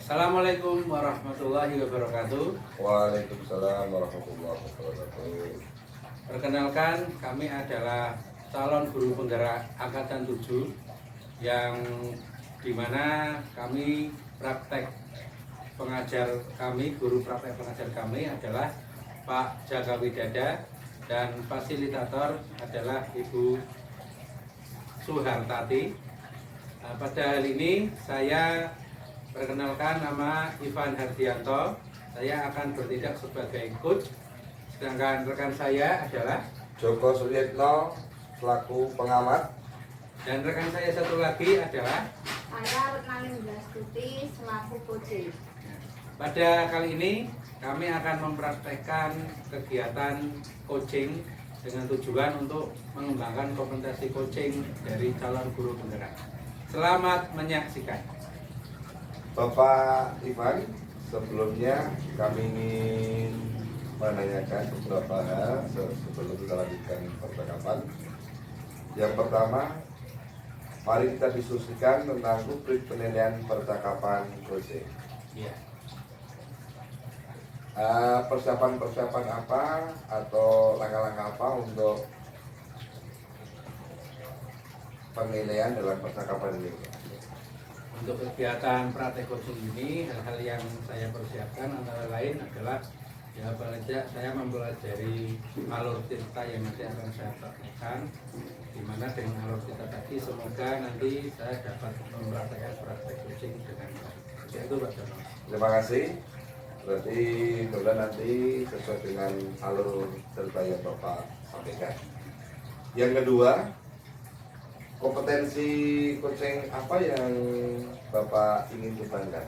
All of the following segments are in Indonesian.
Assalamualaikum warahmatullahi wabarakatuh. Waalaikumsalam warahmatullahi wabarakatuh. Perkenalkan, kami adalah calon guru penggerak angkatan 7 yang dimana kami guru praktek pengajar kami adalah Pak Jaka Widada dan fasilitator adalah Ibu Suhartati. Pada hal ini saya perkenalkan, nama Ivan Hardianto. Saya akan bertindak sebagai coach. Sedangkan rekan saya adalah Joko Suyitno selaku pengamat. Dan rekan saya satu lagi adalah saya Retnani Blastuti selaku coaching. Pada kali ini kami akan mempraktekkan kegiatan coaching dengan tujuan untuk mengembangkan kompetensi coaching dari calon guru penggerak. Selamat menyaksikan. Bapak Ivan, sebelumnya kami ingin menanyakan beberapa hal sebelum kita lanjutkan percakapan. Yang pertama, mari kita diskusikan tentang rubrik penilaian percakapan coaching. Iya. Persiapan apa atau langkah-langkah apa untuk penilaian dalam percakapan ini? Untuk kegiatan praktek coaching ini, hal-hal yang saya persiapkan antara lain adalah paling tidak saya mempelajari alur cerita yang nanti akan saya praktekkan, di mana dengan alur cerita tadi semoga nanti saya dapat mempraktekkan praktek coaching dengan baik. Itu Pak Jono. Terima kasih. Berarti kemudian nanti sesuai dengan alur cerita yang Bapak sampaikan. Yang kedua, kompetensi coaching apa yang Bapak ingin kembangkan?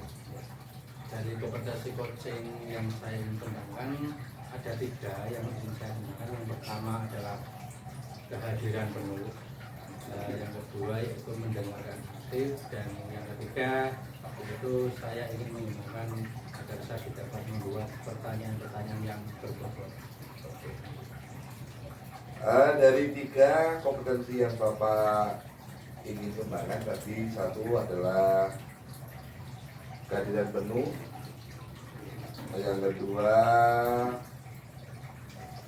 Dari kompetensi coaching yang saya ingin kembangkan ada 3 yang ingin saya kembangkan. Yang pertama adalah kehadiran penuh, yang kedua yaitu mendengarkan aktif, dan yang ketiga itu saya ingin mengembangkan agar saya dapat membuat pertanyaan-pertanyaan yang berbobot. Dari 3 kompetensi yang Bapak ingin kembangkan tadi, satu adalah kehadiran penuh, yang kedua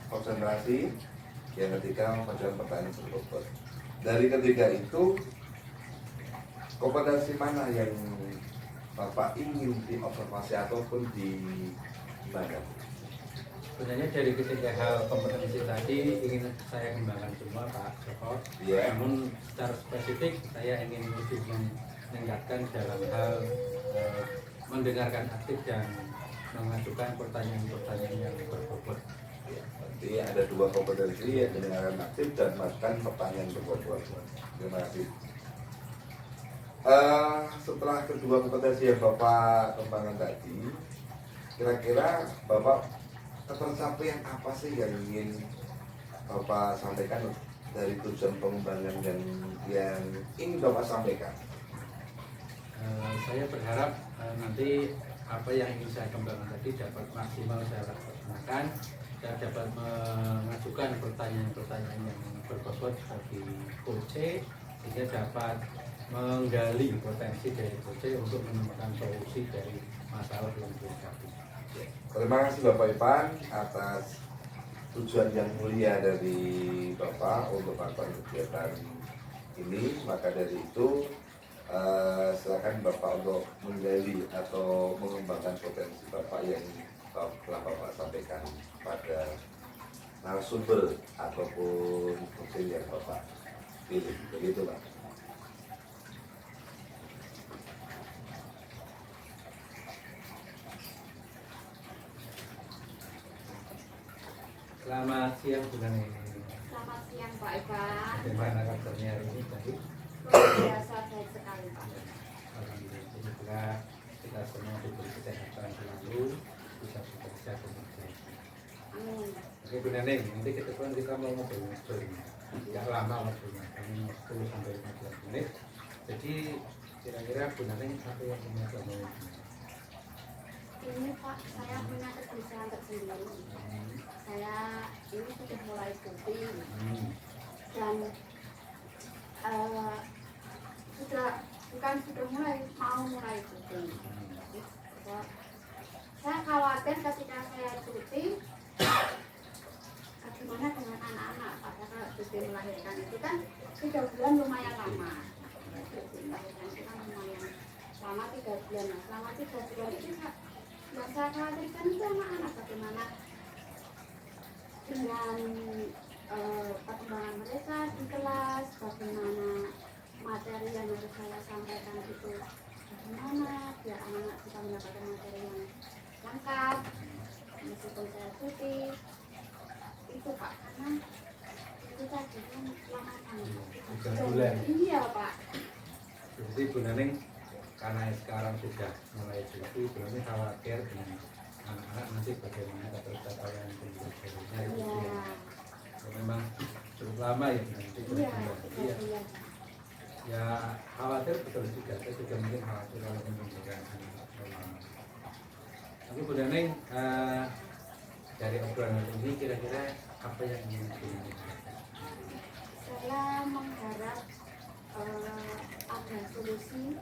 konsentrasi, yang ketiga menjawab pertanyaan berbobot. Dari ketiga itu, kompetensi mana yang Bapak ingin diobservasi ataupun dikembangkan? Sebenarnya dari ketiga hal kompetensi tadi ingin saya kembangkan semua Pak Joko. Ya. Namun secara spesifik saya ingin lebih meningkatkan dalam hal mendengarkan aktif dan mengajukan pertanyaan-pertanyaan yang berbobot. Ya, berarti ada 2 kompetensi, yang mendengarkan aktif dan melakukan pertanyaan berbobot. Terima kasih. Setelah kedua kompetensi yang Bapak kembangkan tadi, kira-kira Bapak ketercapaian apa sih yang ingin Bapak sampaikan dari tujuan pengembangan dan yang ingin Bapak sampaikan? Saya berharap nanti apa yang ingin saya kembangkan tadi dapat maksimal saya laksanakan. Saya dapat mengajukan pertanyaan-pertanyaan yang berbobot bagi coach, sehingga dapat menggali potensi dari coach untuk menemukan solusi dari masalah yang dihadapi. Terima kasih Bapak Ivan atas tujuan yang mulia dari Bapak untuk melakukan kegiatan ini. Maka dari itu silakan Bapak untuk menggali atau mengembangkan potensi Bapak yang telah Bapak sampaikan pada narasumber ataupun coaching yang Bapak pilih. Begitu Pak. Selamat siang Bu Nani. Selamat siang Pak Ivan. Bagaimana kabarnya hari ini? Baik. Luar biasa baik sekali Pak. Alhamdulillah, semoga kita semua diberi kesehatan selalu, bisa bekerja dengan baik. Amin. Oke Bu Neneng, nanti ke depan kita mau ngobrol-ngobrol. Nggak lama waktunya, kami 10 sampai 15 menit. Jadi kira-kira Bu Neneng apa yang ingin saya mau? Ini Pak, saya punya kegelisahan tersendiri. Saya ini sudah mulai coaching dan sudah mulai coaching. Saya khawatir ketika saya cuti, bagaimana dengan anak-anak? Padahal cuti melahirkan itu kan 3 bulan lumayan lama. Cuti melahirkan itu kan lumayan lama 3 bulan. Nah, selama 3 bulan itu yang saya khawatirkan itu anak-anak bagaimana dengan perkembangan mereka di kelas, bagaimana materi yang harus saya sampaikan itu bagaimana biar anak-anak bisa mendapatkan materi yang lengkap meskipun saya cuti itu Pak, karena itu tadi kan lama banget. 3 bulan. Iya Pak. Jadi Bu Neneng karena sekarang sudah mulai cuti, Bu Neneng khawatir dengan anak-anak nanti bagaimana ketercapaian pendidikannya itu Iya. ya. Memang cukup lama ya nanti Iya. iya. Iya. Ya khawatir betul juga, saya juga mungkin khawatir kalau menunjukkan anak lama. Tapi Bu Neneng dari obrolan ini kira-kira apa yang ingin Bu Neneng harapkan? Saya mengharap ada solusi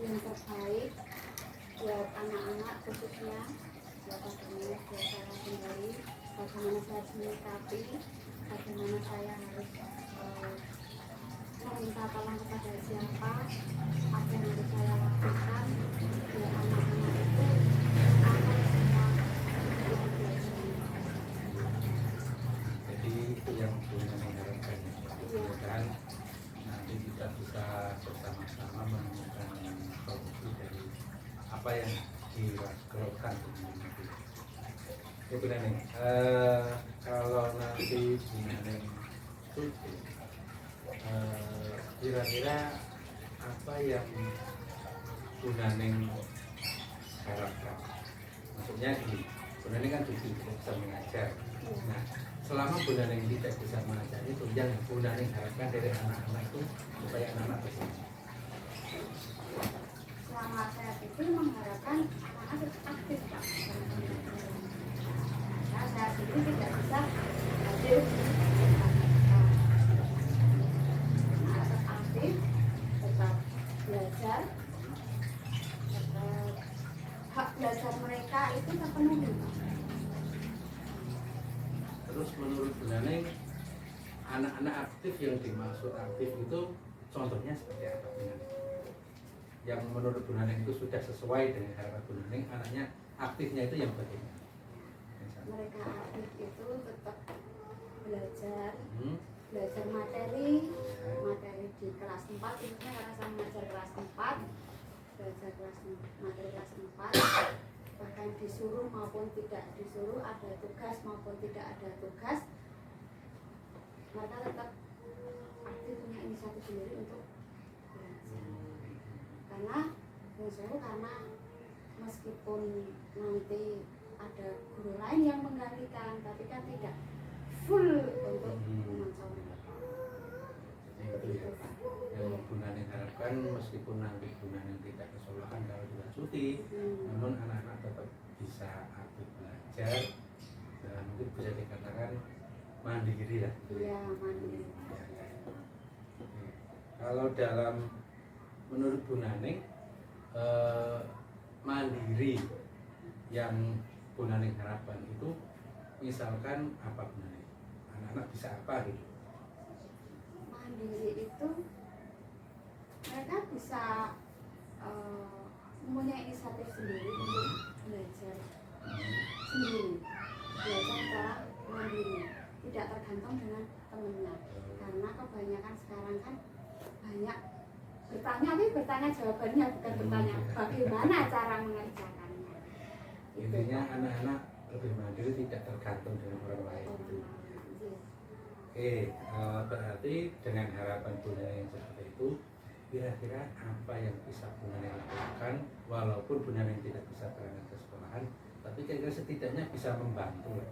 yang terbaik buat anak-anak khususnya buat bagaimana saya sendiri, bagaimana saya harus menyikapi, bagaimana saya harus meminta tolong kepada siapa, apa yang harus saya lakukan biar anak-anak itu akan semua yang belajar. Jadi itu yang Bu Neneng harapkan ya. Mudah-mudahan nanti kita bisa bersama-sama menemukan solusi dari apa yang dikeluhkan nanti. Ya Bu Neneng, kalau nanti Bu Neneng cuti, kira-kira apa yang Bu Neneng harapkan? Maksudnya gini, Bu Neneng kan cuti tidak bisa mengajar. Nah, selama Bu Neneng tidak bisa mengajar itu, yang Bu Neneng harapkan dari anak-anak itu supaya anak-anak bisa. Selama saya itu mengharapkan anak-anak tetap aktif Pak. Karena saya sendiri tidak bisa hadir di tempat mereka. Anak tetap aktif, tetap belajar, tetap hak belajar mereka itu terpenuhi Pak. Terus menurut Bu Neneng, anak-anak aktif yang dimaksud aktif itu contohnya seperti apa Bu Neneng? Yang menurut Bu Neneng itu sudah sesuai dengan harapan Bu Neneng, anaknya aktifnya itu yang bagaimana? Mereka aktif itu tetap belajar, Hmm. belajar materi di kelas 4 khususnya karena saya mengajar kelas 4, belajar materi kelas 4, bahkan disuruh maupun tidak disuruh, ada tugas maupun tidak ada tugas, mereka tetap aktif punya inisiatif sendiri untuk belajar. Karena karena meskipun nanti ada guru lain yang menggantikan, tapi kan tidak full untuk memantau mereka. Jadi itu ya. Yang Bu Neneng harapkan meskipun nanti Bu Neneng tidak keseluruhan kalau sudah cuti, namun anak-anak tetap bisa aktif belajar dan mungkin bisa dikatakan mandiri lah. Iya, mandiri. Kalau dalam menurut Bu Neneng mandiri yang Bu Neneng harapkan itu misalkan apa Bu Neneng? Anak-anak bisa apa gitu? Mandiri itu mereka bisa mempunyai inisiatif sendiri untuk belajar sendiri, belajar secara mandiri, tidak tergantung dengan temannya. Karena kebanyakan sekarang kan banyak bertanya, tapi bertanya jawabannya bukan bertanya bagaimana cara mengerjakannya. Intinya anak-anak lebih mandiri, tidak tergantung dengan orang lain. Oke, berarti dengan harapan Bu Neneng seperti itu, kira-kira apa yang bisa Bu Neneng lakukan walaupun Bu Neneng tidak bisa berangkat ke sekolahan, tapi kira-kira setidaknya bisa membantu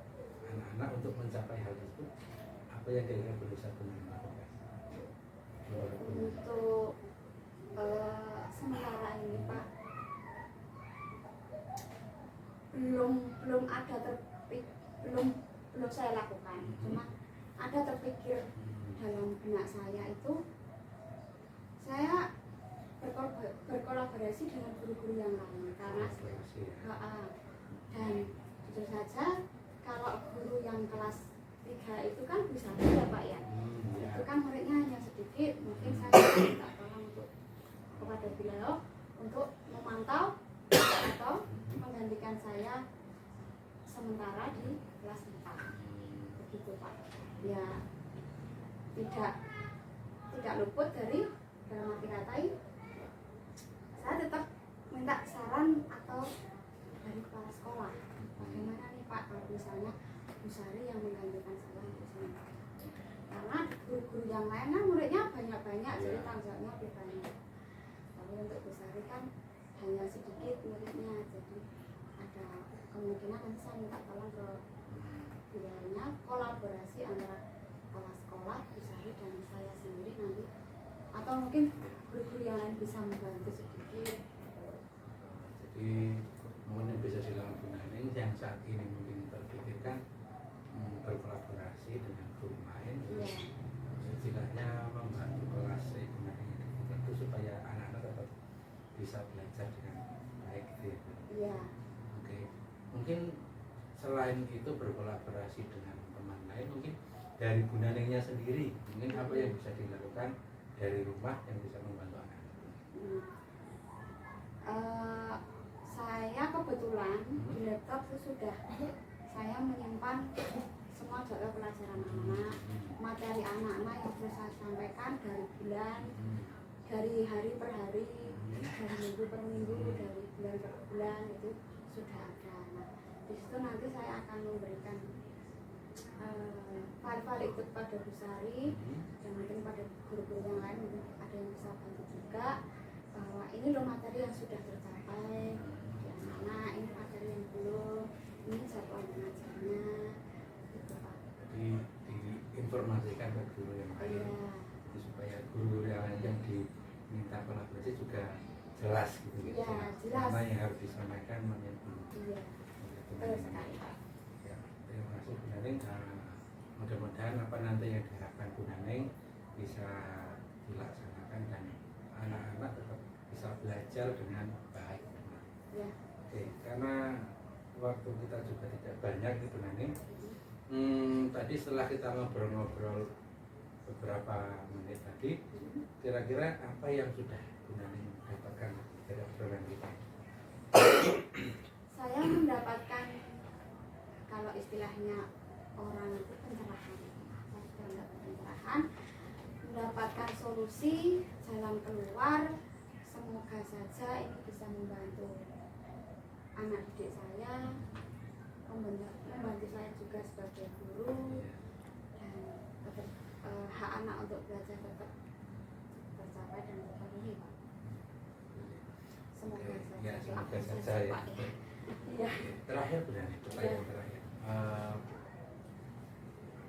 anak-anak untuk mencapai hal itu. Apa yang kira-kira bisa Bu Neneng lakukan? Untuk sementara ini Pak, belum ada belum saya lakukan, cuma ada terpikir dalam benak saya itu, saya berkolaborasi dengan guru-guru yang lain karena Kolaborasi ya. dan jujur saja kalau guru yang kelas 3 itu kan bisa ya Pak ya, Ya. itu kan muridnya hanya sedikit, mungkin saya minta tolong untuk kepada beliau untuk memantau atau menggantikan saya sementara di kelas 4 begitu Pak ya. Tidak luput dari dalam arti kata saya tetap minta saran atau dari kepala sekolah bagaimana nih Pak kalau misalnya Bu Sari yang menggantikan saya di sini, karena guru-guru yang lain kan muridnya banyak-banyak jadi tanggung jawabnya lebih banyak, tapi untuk Bu Sari kan hanya sedikit muridnya, jadi ada kemungkinan nanti saya minta tolong ke beliaunya kolaborasi antara kepala sekolah Bu Sari dan saya sendiri nanti, atau mungkin guru-guru yang lain bisa membantu sedikit. Jadi mungkin yang bisa dilakukan Bu Naning yang saat ini mungkin terpikirkan berkolaborasi dengan guru lain, Iya. istilahnya membantu kelas Bu Naning itu supaya anak-anak tetap bisa belajar dengan baik gitu ya. Iya. Oke, mungkin selain itu berkolaborasi dengan teman lain, mungkin dari Bu Naningnya sendiri mungkin apa yang bisa dilakukan dari rumah yang bisa membantu anak? Saya kebetulan di laptop itu sudah saya menyimpan semua jadwal pelajaran anak, materi anak-anak yang sudah saya sampaikan dari bulan, dari hari per hari, dari minggu per minggu, dari bulan per bulan itu sudah ada. Nah, di situ nanti saya akan memberikan file-file itu pada Bu Sari dan mungkin pada guru-guru yang lain, mungkin ada yang bisa bantu juga bahwa ini loh materi yang sudah tercapai di anak-anak, ini materi yang belum, ini jadwal mengajarnya gitu Pak. Jadi diinformasikan ke guru yang lain. Iya. Jadi supaya guru yang lain yang diminta kolaborasi juga jelas gitu Iya, jelas. Karena yang harus disampaikan menyentuh. Iya, betul sekali Pak. Ya, terima kasih Bu Naning. Mudah-mudahan apa nanti yang diharapkan Bu Naning bisa dilaksanakan dan anak-anak tetap bisa belajar dengan baik. Ya. Oke, karena waktu kita juga tidak banyak Bu Naning. Tadi setelah kita ngobrol-ngobrol beberapa menit tadi, kira-kira apa yang sudah Bu Naning dapatkan dari obrolan kita? Saya mendapatkan, kalau istilahnya orang itu pencerahan, saya sudah mendapat pencerahan, mendapatkan solusi, jalan keluar. Semoga saja ini bisa membantu anak didik saya, membantu saya juga sebagai guru, dan tetap hak anak untuk belajar tetap tercapai dan terpenuhi Pak. Semoga saja. Ya, semoga saja ya. Pak. Iya. Terakhir Bu Naning, pertanyaan terakhir.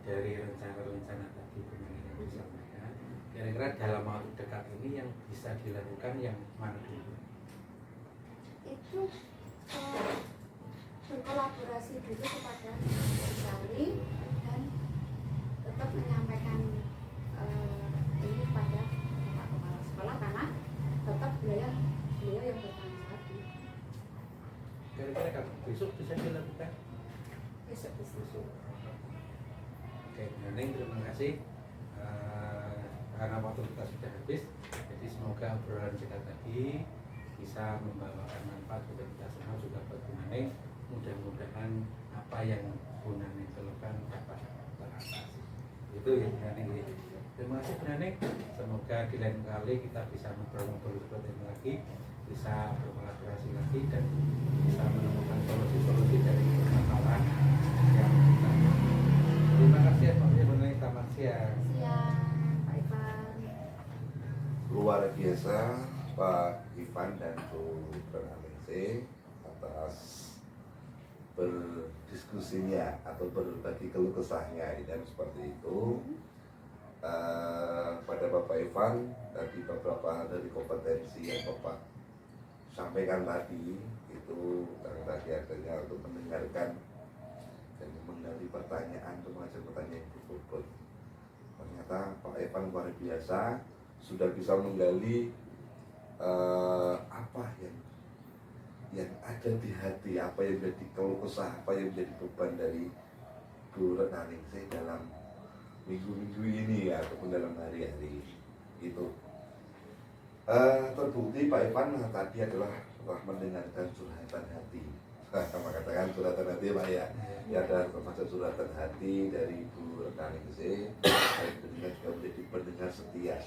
Dari rencana-rencana tadi Bu Naning yang disampaikan, kira-kira dalam waktu dekat ini yang bisa dilakukan yang mana dulu? Itu berkolaborasi dulu kepada Bu Sari dan tetap menyampaikan ini kepada Bapak Kepala Sekolah karena tetap beliau yang bertanggung jawab. Kira-kira kapan besok bisa dilakukan? Besok. Oke, Bu Naning, terima kasih. Karena waktu kita sudah habis, jadi semoga obrolan kita tadi bisa membawakan manfaat untuk kita semua, juga buat Bu Naning. Mudah-mudahan apa yang Bu Naning keluhkan dapat teratasi. Itu ya Bu Naning. Terima kasih Bu Naning. Semoga di lain kali kita bisa ngobrol-ngobrol seperti ini lagi, bisa berkolaborasi lagi dan bisa menemukan solusi-solusi dari permasalahan yang kita. Terima kasih ya Pak Bu Naning. Selamat siang. Siang, Pak Ivan. Luar biasa Pak Ivan dan Bu Pranamese atas berdiskusinya atau berbagi keluh kesahnya dan seperti itu. Pada Bapak Ivan tadi beberapa hal dari kompetensi yang Bapak sampaikan tadi itu tadi akhirnya untuk mendengarkan dan menggali pertanyaan, termasuk pertanyaan yang berbobot. Ternyata Pak Ivan luar biasa, sudah bisa menggali apa yang ada di hati, apa yang menjadi keluh kesah, apa yang menjadi beban dari Bu Retnaningsih dalam minggu-minggu ini ataupun dalam hari-hari itu. Terbukti Pak Ivan tadi adalah telah mendengarkan curhatan hati. Sama katakan curhatan hati Pak ya. Ya ada termasuk curhatan hati dari Bu Retnaningsih. Dan pendengar juga menjadi pendengar setia.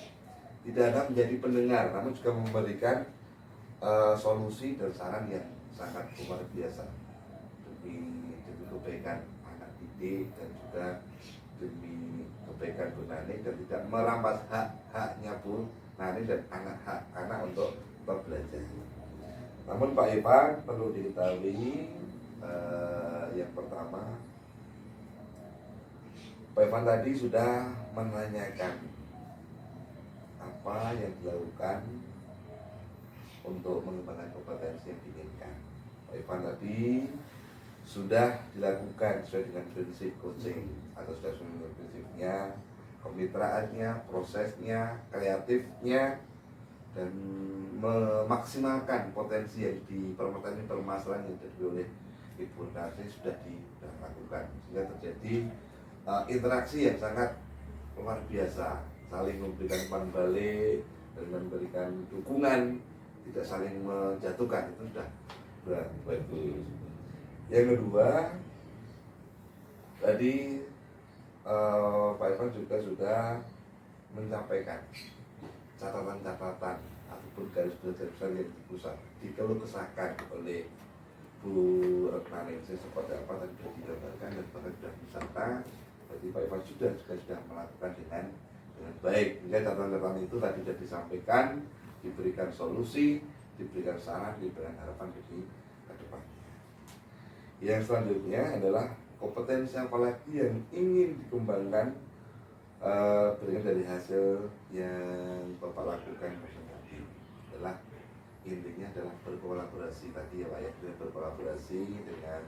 Tidak hanya menjadi pendengar, namun juga memberikan solusi dan saran yang sangat luar biasa demi kebaikan anak didik dan juga demi kebaikan Bu Nani, dan tidak merampas hak-haknya Bu Nani dan anak-anak untuk tetap belajar. Namun Pak Ivan perlu diketahui yang pertama, Pak Ivan tadi sudah menanyakan apa yang dilakukan untuk mengembangkan kompetensi yang diinginkan. Pak Ivan tadi sudah dilakukan sesuai dengan prinsip coaching atau sudah sesuai dengan prinsipnya, kemitraannya, prosesnya, kreatifnya, dan memaksimalkan potensi yang di permasalahan yang dihadapi oleh Ibu Retnaningsih sudah dilakukan, sehingga terjadi interaksi yang sangat luar biasa, saling memberikan umpan balik dan memberikan dukungan, tidak saling menjatuhkan. Itu sudah bagus. Yang kedua, tadi Pak Ivan juga sudah menyampaikan catatan-catatan ataupun garis besar yang dikeluh kesahkan oleh Bu Retnaningsih seperti apa tadi sudah digambarkan dan bahkan sudah wisata. Jadi Pak Ivan sudah melakukan dengan baik. Hingga catatan-catatan itu tadi sudah disampaikan, diberikan solusi, diberikan saran, diberikan harapan bagi ke depan. Yang selanjutnya adalah kompetensi apa lagi yang ingin dikembangkan berdasarkan dari hasil yang Bapak lakukan tadi adalah intinya adalah berkolaborasi tadi ya Pak ya, berkolaborasi dengan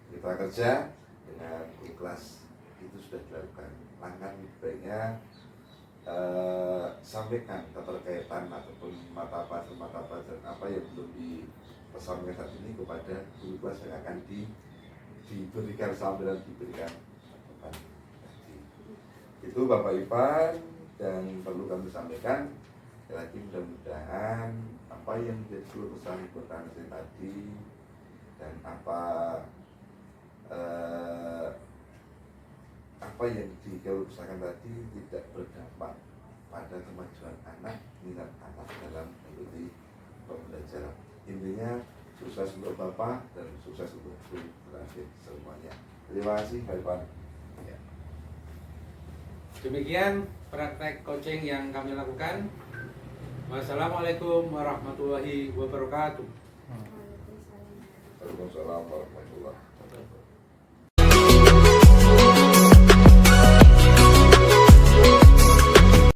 mitra kerja, dengan guru kelas, itu sudah dilakukan. Langkah baiknya sampaikan keterkaitan ataupun mata pelajaran apa yang belum dipesankan saat ini kepada guru kelas yang akan diberikan sambil diberikan catatan. Itu Bapak Ivan, dan perlu kami sampaikan lagi, mudah-mudahan apa yang menjadi keluh kesah Ibu Retnaningsih tadi dan apa yang dikeluh kesahkan tadi tidak berdampak pada kemajuan anak, minat anak dalam mengikuti pembelajaran. Intinya sukses untuk Bapak dan sukses untuk Bu Retnaningsih semuanya. Terima kasih Pak Ivan. Ya. Demikian praktek coaching yang kami lakukan. Wassalamualaikum warahmatullahi wabarakatuh. Waalaikumsalam warahmatullahi wabarakatuh.